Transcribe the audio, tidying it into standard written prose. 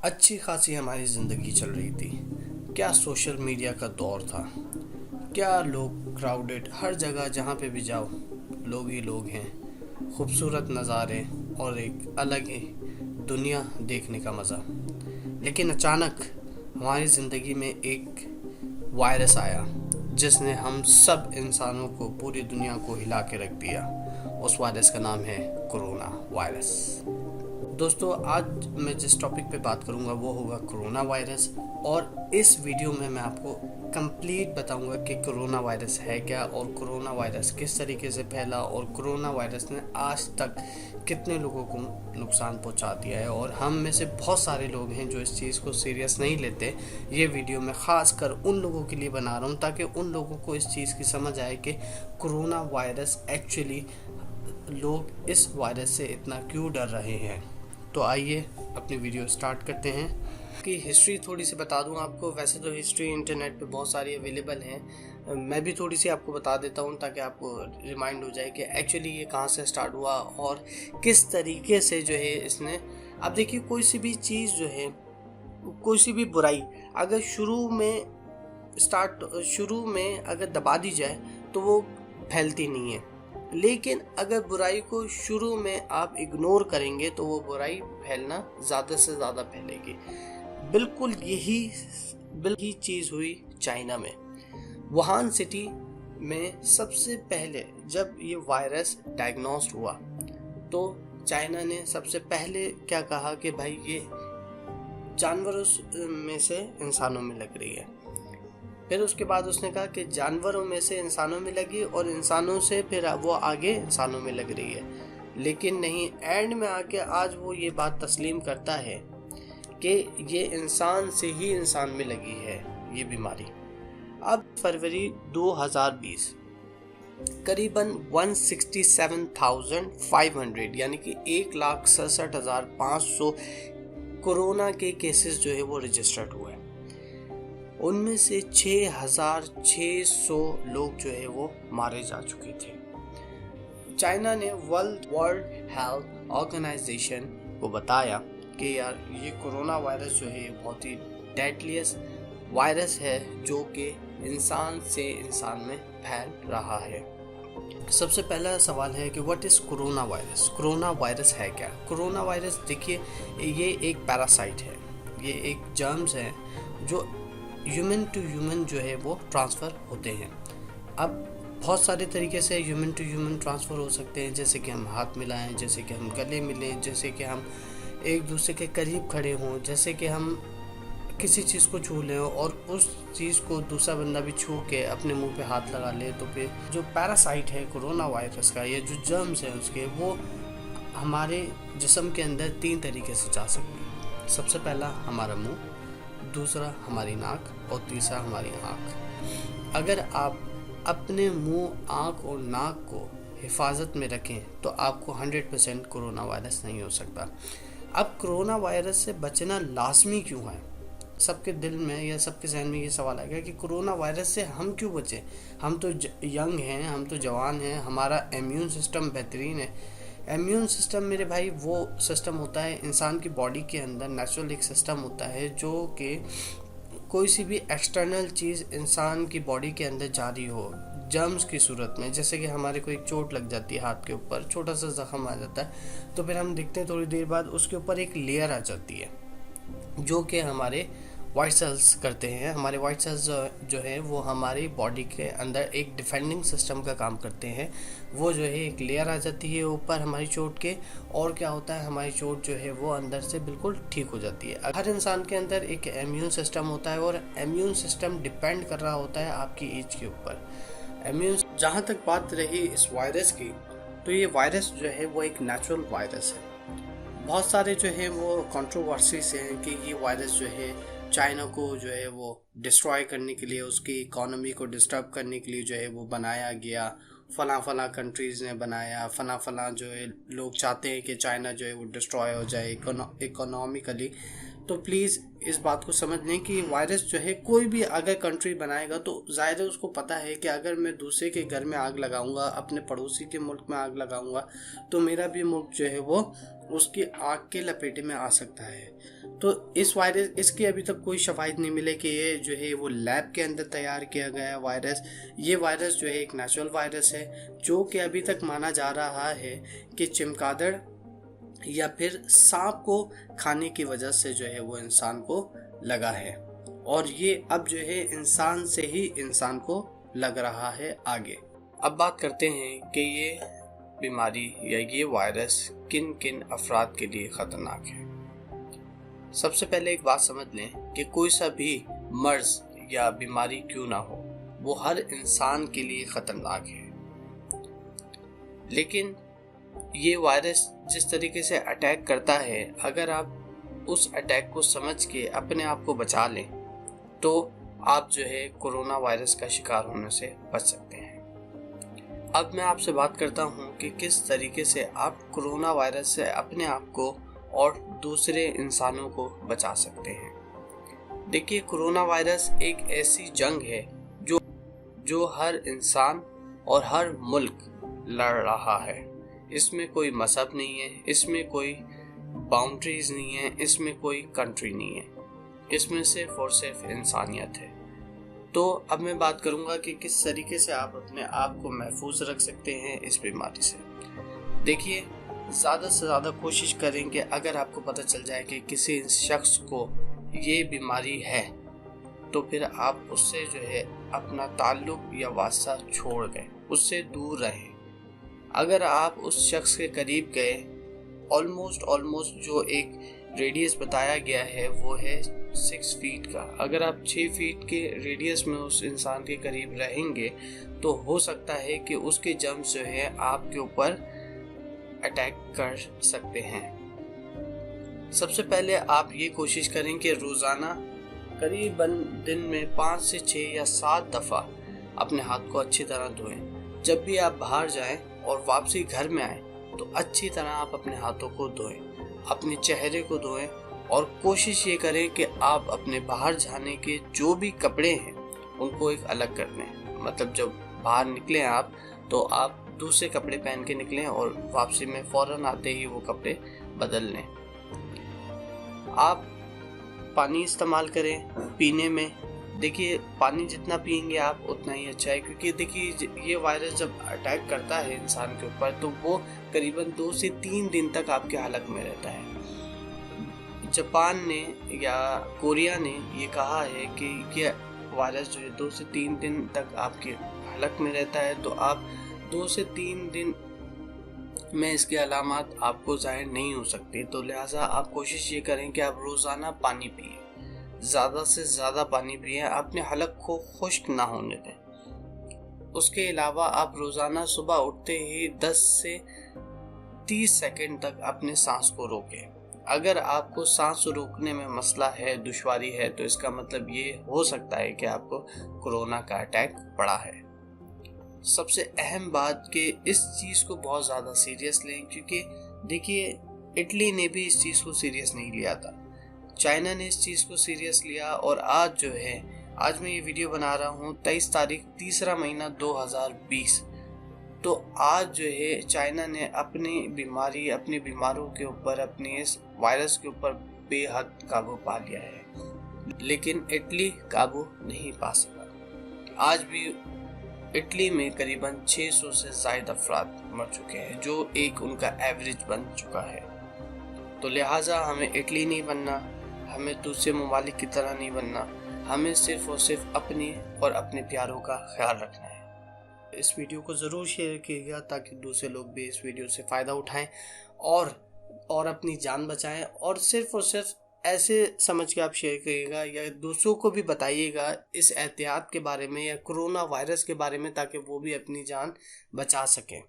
अच्छी खासी हमारी ज़िंदगी चल रही थी। क्या सोशल मीडिया का दौर था। क्या लोग क्राउडेड, हर जगह जहाँ पे भी जाओ लोग ही लोग हैं। खूबसूरत नज़ारे और एक अलग ही दुनिया देखने का मज़ा। लेकिन अचानक हमारी ज़िंदगी में एक वायरस आया जिसने हम सब इंसानों को, पूरी दुनिया को हिला के रख दिया। उस वायरस का नाम है कोरोना वायरस। दोस्तों, आज मैं जिस टॉपिक पे बात करूंगा वो होगा कोरोना वायरस। और इस वीडियो में मैं आपको कंप्लीट बताऊंगा कि कोरोना वायरस है क्या और कोरोना वायरस किस तरीके से फैला और कोरोना वायरस ने आज तक कितने लोगों को नुकसान पहुंचा दिया है। और हम में से बहुत सारे लोग हैं जो इस चीज़ को सीरियस नहीं लेते। ये वीडियो मैं ख़ास कर उन लोगों के लिए बना रहा हूँ ताकि उन लोगों को इस चीज़ की समझ आए कि कोरोना वायरस एक्चुअली, लोग इस वायरस से इतना क्यों डर रहे हैं। तो आइए अपनी वीडियो स्टार्ट करते हैं। कि हिस्ट्री थोड़ी सी बता दूं आपको। वैसे तो हिस्ट्री इंटरनेट पे बहुत सारी अवेलेबल हैं, मैं भी थोड़ी सी आपको बता देता हूं ताकि आपको रिमाइंड हो जाए कि एक्चुअली ये कहाँ से स्टार्ट हुआ और किस तरीके से जो है इसने। अब देखिए, कोई सी भी चीज़ जो है, कोई सी भी बुराई अगर शुरू में अगर दबा दी जाए तो वो फैलती नहीं है। लेकिन अगर बुराई को शुरू में आप इग्नोर करेंगे तो वो बुराई फैलना ज़्यादा से ज़्यादा फैलेगी। बिल्कुल यही चीज़ हुई चाइना में। वुहान सिटी में सबसे पहले जब ये वायरस डायग्नोस्ड हुआ तो चाइना ने सबसे पहले क्या कहा कि भाई ये जानवरों में से इंसानों में लग रही है। फिर उसके बाद उसने कहा कि जानवरों में से इंसानों में लगी और इंसानों से फिर वो आगे इंसानों में लग रही है। लेकिन नहीं, एंड में आके आज वो ये बात तस्लीम करता है कि ये इंसान से ही इंसान में लगी है ये बीमारी। अब फरवरी 2020 करीबन 167,500 यानी कि 1,67,500 कोरोना के केसेस जो है वो रजिस्टर्ड हुए। उनमें से 6,600 लोग जो है वो मारे जा चुके थे। चाइना ने वर्ल्ड हेल्थ ऑर्गेनाइजेशन को बताया कि यार ये कोरोना वायरस जो है बहुत ही डेडलीस्ट वायरस है जो कि इंसान से इंसान में फैल रहा है। सबसे पहला सवाल है कि what is corona virus. Corona virus है क्या? कोरोना वायरस देखिए, ये एक पैरासाइट है, ये एक जर्म्स है जो ह्यूमन टू ह्यूमन जो है वो ट्रांसफ़र होते हैं। अब बहुत सारे तरीके से ह्यूमन टू ह्यूमन ट्रांसफ़र हो सकते हैं, जैसे कि हम हाथ मिलाएं, जैसे कि हम गले मिलें, जैसे कि हम एक दूसरे के करीब खड़े हों, जैसे कि हम किसी चीज़ को छू लें और उस चीज़ को दूसरा बंदा भी छू के अपने मुंह पे हाथ लगा ले। तो फिर जो पैरासाइट है कोरोना वायरस का, ये जो जर्म्स हैं उसके, वो हमारे जिस्म के अंदर 3 तरीके से जा सकते हैं। सबसे पहला हमारा मुंह, दूसरा हमारी नाक और तीसरा हमारी आँख। अगर आप अपने मुंह, आँख और नाक को हिफाजत में रखें तो आपको 100% कोरोना वायरस नहीं हो सकता। अब कोरोना वायरस से बचना लाजमी क्यों है? सबके दिल में या सबके जहन में ये सवाल आएगा कि कोरोना वायरस से हम क्यों बचें। हम तो यंग हैं, हम तो जवान हैं, हमारा इम्यून सिस्टम बेहतरीन है। इम्यून सिस्टम मेरे भाई वो सिस्टम होता है इंसान की बॉडी के अंदर, नेचुरल एक सिस्टम होता है जो कि कोई सी भी एक्सटर्नल चीज़ इंसान की बॉडी के अंदर जारी हो जर्म्स की सूरत में, जैसे कि हमारे को एक चोट लग जाती है हाथ के ऊपर, छोटा सा जख्म आ जाता है, तो फिर हम देखते हैं थोड़ी देर बाद उसके ऊपर एक लेयर आ जाती है जो कि हमारे वाइट सेल्स करते हैं। हमारे वाइट सेल्स जो है वो हमारी बॉडी के अंदर एक डिफेंडिंग सिस्टम का काम करते हैं। वो जो है एक लेयर आ जाती है ऊपर हमारी चोट के, और क्या होता है, हमारी चोट जो है वो अंदर से बिल्कुल ठीक हो जाती है। हर इंसान के अंदर एक इम्यून सिस्टम होता है और इम्यून सिस्टम डिपेंड कर रहा होता है आपकी एज के ऊपर। इम्यून, जहाँ तक बात रही इस वायरस की, तो ये वायरस जो है वो एक नेचुरल वायरस है। बहुत सारे जो है वो कंट्रोवर्सी से हैं कि ये वायरस जो है चाइना को जो है वो डिस्ट्रॉय करने के लिए, उसकी इकोनॉमी को डिस्टर्ब करने के लिए जो है वो बनाया गया। फला कंट्रीज़ ने बनाया, फला जो है लोग चाहते हैं कि चाइना जो है वो डिस्ट्रॉय हो जाए इकोनॉमिकली। तो प्लीज़ इस बात को समझ लें कि वायरस जो है कोई भी अगर कंट्री बनाएगा तो ज़ाहिर है उसको पता है कि अगर मैं दूसरे के घर में आग लगाऊंगा, अपने पड़ोसी के मुल्क में आग लगाऊंगा, तो मेरा भी मुल्क जो है वो उसकी आग के लपेटे में आ सकता है। तो इस वायरस, इसकी अभी तक कोई शवाहिद नहीं मिले कि ये जो है वो लैब के अंदर तैयार किया गया वायरस। ये वायरस जो है एक नेचुरल वायरस है, जो कि अभी तक माना जा रहा है कि चमगादड़ या फिर सांप को खाने की वजह से जो है वो इंसान को लगा है, और ये अब जो है इंसान से ही इंसान को लग रहा है आगे। अब बात करते हैं कि ये बीमारी या ये वायरस किन किन अफराद के लिए ख़तरनाक है। सबसे पहले एक बात समझ लें कि कोई सा भी मर्ज या बीमारी क्यों ना हो, वो हर इंसान के लिए ख़तरनाक है। लेकिन ये वायरस जिस तरीके से अटैक करता है, अगर आप उस अटैक को समझ के अपने आप को बचा लें तो आप जो है कोरोना वायरस का शिकार होने से बच सकते हैं। अब मैं आपसे बात करता हूँ कि किस तरीके से आप कोरोना वायरस से अपने आप को और दूसरे इंसानों को बचा सकते हैं। देखिए, कोरोना वायरस एक ऐसी जंग है जो हर इंसान और हर मुल्क लड़ रहा है। इसमें कोई मजहब नहीं है, इसमें कोई बाउंड्रीज नहीं है, इसमें कोई कंट्री नहीं है, इसमें सिर्फ और सिर्फ इंसानियत है। तो अब मैं बात करूंगा कि किस तरीके से आप अपने आप को महफूज रख सकते हैं इस बीमारी से। देखिए, ज़्यादा से ज़्यादा कोशिश करें कि अगर आपको पता चल जाए कि किसी शख्स को ये बीमारी है, तो फिर आप उससे जो है अपना ताल्लुक़ या वास्ता छोड़ दें, उससे दूर रहें। अगर आप उस शख्स के करीब गए, ऑलमोस्ट जो एक रेडियस बताया गया है वो है 6 फीट का, अगर आप 6 फीट के रेडियस में उस इंसान के करीब रहेंगे तो हो सकता है कि उसके जर्म्स जो है आपके ऊपर अटैक कर सकते हैं। सबसे पहले आप ये कोशिश करें कि रोज़ाना करीबन दिन में 5 से 6 या 7 दफ़ा अपने हाथ को अच्छी तरह धोएं। जब भी आप बाहर जाएं और वापसी घर में आएं तो अच्छी तरह आप अपने हाथों को धोएं, अपने चेहरे को धोएं, और कोशिश ये करें कि आप अपने बाहर जाने के जो भी कपड़े हैं उनको एक अलग कर दें। मतलब जब बाहर निकलें आप, तो आप दूसरे कपड़े पहन के निकलें और वापसी में फ़ौरन आते ही वो कपड़े बदल लें। आप पानी इस्तेमाल करें पीने में। देखिए, पानी जितना पिएंगे आप उतना ही अच्छा है, क्योंकि देखिए ये वायरस जब अटैक करता है इंसान के ऊपर तो वो करीबन 2 से 3 दिन तक आपके हलक में रहता है। जापान ने या कोरिया ने ये कहा है कि ये वायरस जो है 2 से 3 दिन तक आपके हलक में रहता है, तो आप 2 से 3 दिन में इसके अलामात आपको ज़ाहिर नहीं हो सकती। तो लिहाजा आप कोशिश ये करें कि आप रोज़ाना पानी पिए, ज़्यादा से ज़्यादा पानी पिए, अपने हलक को खुश्क ना होने दें। उसके अलावा आप रोज़ाना सुबह उठते ही 10 से 30 सेकंड तक अपने सांस को रोकें। अगर आपको सांस रोकने में मसला है, दुश्वारी है, तो इसका मतलब ये हो सकता है कि आपको कोरोना का अटैक पड़ा है। सबसे अहम बात कि इस चीज़ को बहुत ज़्यादा सीरियस लें, क्योंकि देखिए इटली ने भी इस चीज़ को सीरियस नहीं लिया था, चाइना ने इस चीज़ को सीरियस लिया, और आज जो है, आज मैं ये वीडियो बना रहा हूँ 23 तारीख 3 महीना 2020, तो आज जो है चाइना ने अपनी बीमारों के ऊपर, अपने इस वायरस के ऊपर बेहद काबू पा लिया है, लेकिन इटली काबू नहीं पा सका। आज भी इटली में करीबन 600 से ज़ायद अफराद मर चुके हैं, जो एक उनका एवरेज बन चुका है। तो लिहाजा हमें इटली नहीं बनना, हमें दूसरे ममालिक की तरह नहीं बनना, हमें सिर्फ और सिर्फ अपने और अपने प्यारों का ख्याल रखना है। इस वीडियो को ज़रूर शेयर कीजिएगा ताकि दूसरे लोग भी इस वीडियो से फ़ायदा उठाएं और अपनी जान बचाएं, और सिर्फ ऐसे समझ के आप शेयर करिएगा या दूसरों को भी बताइएगा इस एहतियात के बारे में या कोरोना वायरस के बारे में, ताकि वो भी अपनी जान बचा सकें।